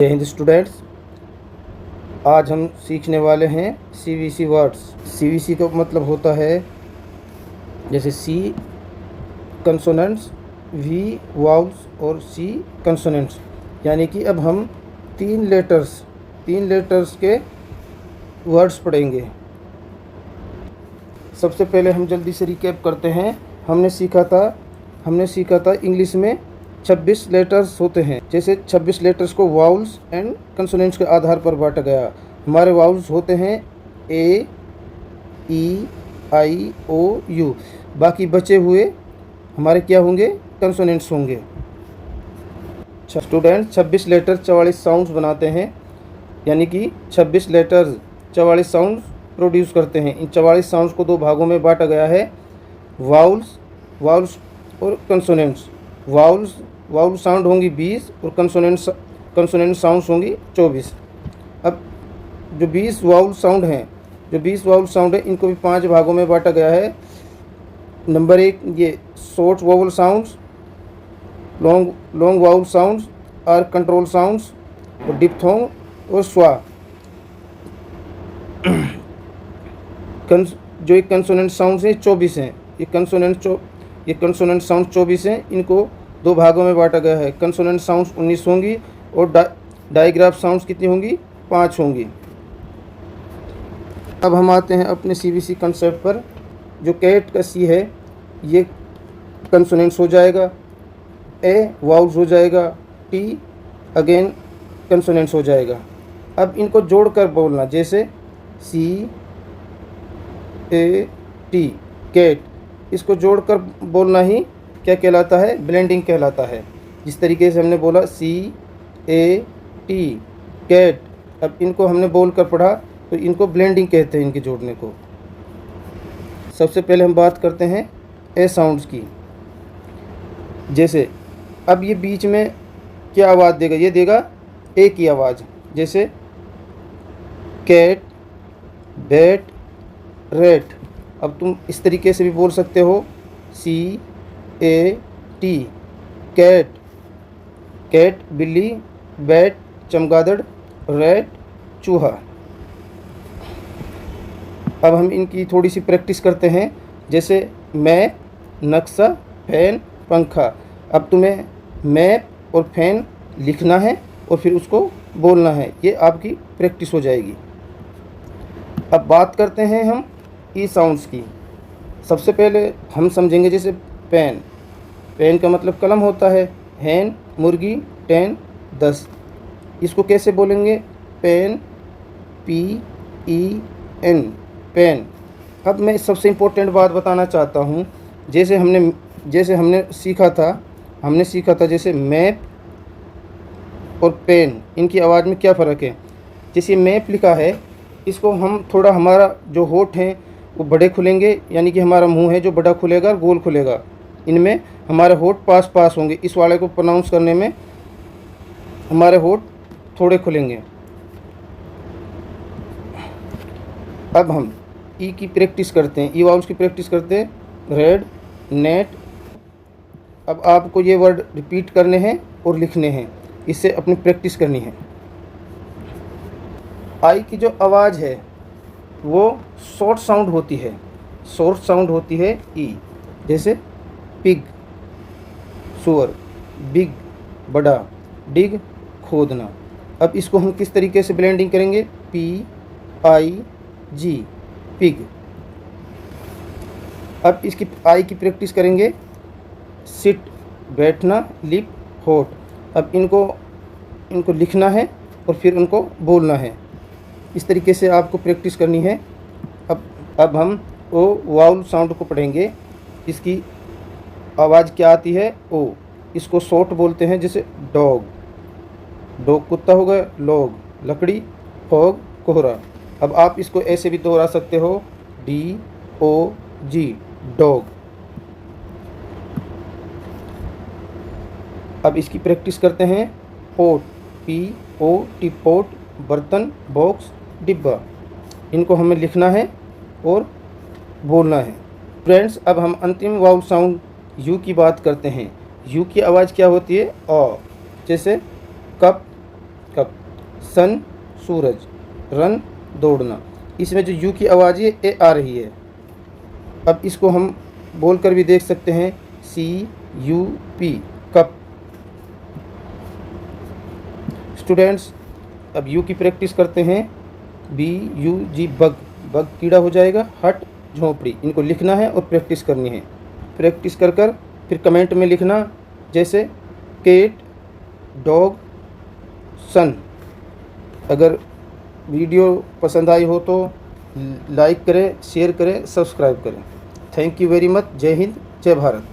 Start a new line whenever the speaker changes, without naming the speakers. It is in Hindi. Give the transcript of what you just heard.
जय हिंद स्टूडेंट्स। आज हम सीखने वाले हैं सीवीसी वर्ड्स। सीवीसी का मतलब होता है जैसे सी कंसोनेंट्स, वी वाउल्स और सी कंसोनेंट्स। यानी कि अब हम तीन लेटर्स के वर्ड्स पढ़ेंगे। सबसे पहले हम जल्दी से रिकैप करते हैं। हमने सीखा था इंग्लिश में 26 लेटर्स होते हैं। जैसे 26 लेटर्स को वाउल्स एंड कंसोनेंट्स के आधार पर बांटा गया। हमारे वाउल्स होते हैं ए, ई, आई, ओ, यू। बाकी बचे हुए हमारे क्या होंगे? कंसोनेंट्स होंगे। स्टूडेंट 26 लेटर 44 साउंड्स बनाते हैं। यानी कि 26 लेटर्स 44 साउंड्स प्रोड्यूस करते हैं। इन 44 साउंड्स को दो भागों में बांटा गया है, वाउल्स और कंसोनेंट्स। वाउल साउंड होंगी 20 और कंसोनेंट साउंड्स होंगी 24। अब जो 20 वाउल साउंड हैं इनको भी 5 भागों में बांटा गया है। नंबर 1 ये short vowel sounds, long vowel sounds और कंट्रोल साउंड्स और डिप्थोंग और स्वा। जो एक कंसोनेंट साउंड्स हैं 24 हैं। ये कंसोनेंट साउंड 24 हैं। इनको दो भागों में बांटा गया है। कंसोनेंट साउंड्स 19 होंगी और डाइग्राफ साउंड्स कितनी होंगी? 5 होंगी। अब हम आते हैं अपने सीवीसी कंसेप्ट पर। जो कैट का सी है ये कंसोनेंट्स हो जाएगा, ए वाउल्स हो जाएगा, टी अगेन कंसोनेंट्स हो जाएगा। अब इनको जोड़कर बोलना, जैसे सी ए टी कैट, इसको जोड़कर बोलना ही क्या कहलाता है? ब्लेंडिंग कहलाता है। जिस तरीके से हमने बोला सी ए टी कैट, अब इनको हमने बोल कर पढ़ा तो इनको ब्लेंडिंग कहते हैं, इनके जोड़ने को। सबसे पहले हम बात करते हैं ए साउंड्स की। जैसे अब ये बीच में क्या आवाज़ देगा? ये देगा ए की आवाज़। जैसे कैट, बैट, रेट। अब तुम इस तरीके से भी बोल सकते हो सी ए टी कैट बिल्ली, बैट चमगादड़, रेट चूहा। अब हम इनकी थोड़ी सी प्रैक्टिस करते हैं। जैसे मैप, नक्शा, फैन, पंखा। अब तुम्हें मैप और फैन लिखना है और फिर उसको बोलना है। ये आपकी प्रैक्टिस हो जाएगी। अब बात करते हैं हम ई साउंड्स की। सबसे पहले हम समझेंगे जैसे पेन का मतलब कलम होता है। हैन मुर्गी, 10 10। इसको कैसे बोलेंगे? Pen, P E N, pen. अब मैं सबसे इम्पोर्टेंट बात बताना चाहता हूँ। जैसे हमने सीखा था जैसे मैप और पेन, इनकी आवाज़ में क्या फ़र्क है? जैसे मैप लिखा है, इसको हम थोड़ा, हमारा जो होठ हैं वो बड़े खुलेंगे, यानी कि हमारा मुंह है जो बड़ा खुलेगा और गोल खुलेगा। इनमें हमारे होठ पास होंगे। इस वाले को प्रोनाउंस करने में हमारे होठ थोड़े खुलेंगे। अब हम ई की प्रैक्टिस करते हैं, ई वाउल्स की प्रैक्टिस करते हैं। Red, net. अब आपको ये वर्ड रिपीट करने हैं और लिखने हैं, इससे अपनी प्रैक्टिस करनी है। आई की जो आवाज़ है वो शॉर्ट साउंड होती है ई। जैसे पिग सुअर, बिग बड़ा, डिग खोदना। अब इसको हम किस तरीके से ब्लेंडिंग करेंगे? P I G, pig. अब इसकी आई की प्रैक्टिस करेंगे। सिट बैठना, लिप होठ। अब इनको लिखना है और फिर उनको बोलना है। इस तरीके से आपको प्रैक्टिस करनी है। अब हम ओ वाउल साउंड को पढ़ेंगे। इसकी आवाज़ क्या आती है? ओ। इसको शॉर्ट बोलते हैं। जैसे डॉग कुत्ता हो गया, लॉग लकड़ी, फॉग कोहरा। अब आप इसको ऐसे भी दोहरा सकते हो, डी ओ जी, डॉग। अब इसकी प्रैक्टिस करते हैं। Pot, P O T, pot बर्तन, बॉक्स, डिब्बा। इनको हमें लिखना है और बोलना है। फ्रेंड्स, अब हम अंतिम वाउल साउंड यू की बात करते हैं। यू की आवाज़ क्या होती है? अ। जैसे कप, कप। सन सूरज, रन दौड़ना। इसमें जो यू की आवाज़ है ए आ रही है। अब इसको हम बोल कर भी देख सकते हैं, CUP कप। स्टूडेंट्स अब यू की प्रैक्टिस करते हैं। BUG बग, बग कीड़ा हो जाएगा। हट झोंपड़ी, इनको लिखना है और प्रैक्टिस करनी है। प्रैक्टिस कर कर फिर कमेंट में लिखना, जैसे केट, डॉग, सन। अगर वीडियो पसंद आई हो तो लाइक करें, शेयर करें, सब्सक्राइब करें। Thank you very much. जय हिंद, जय भारत।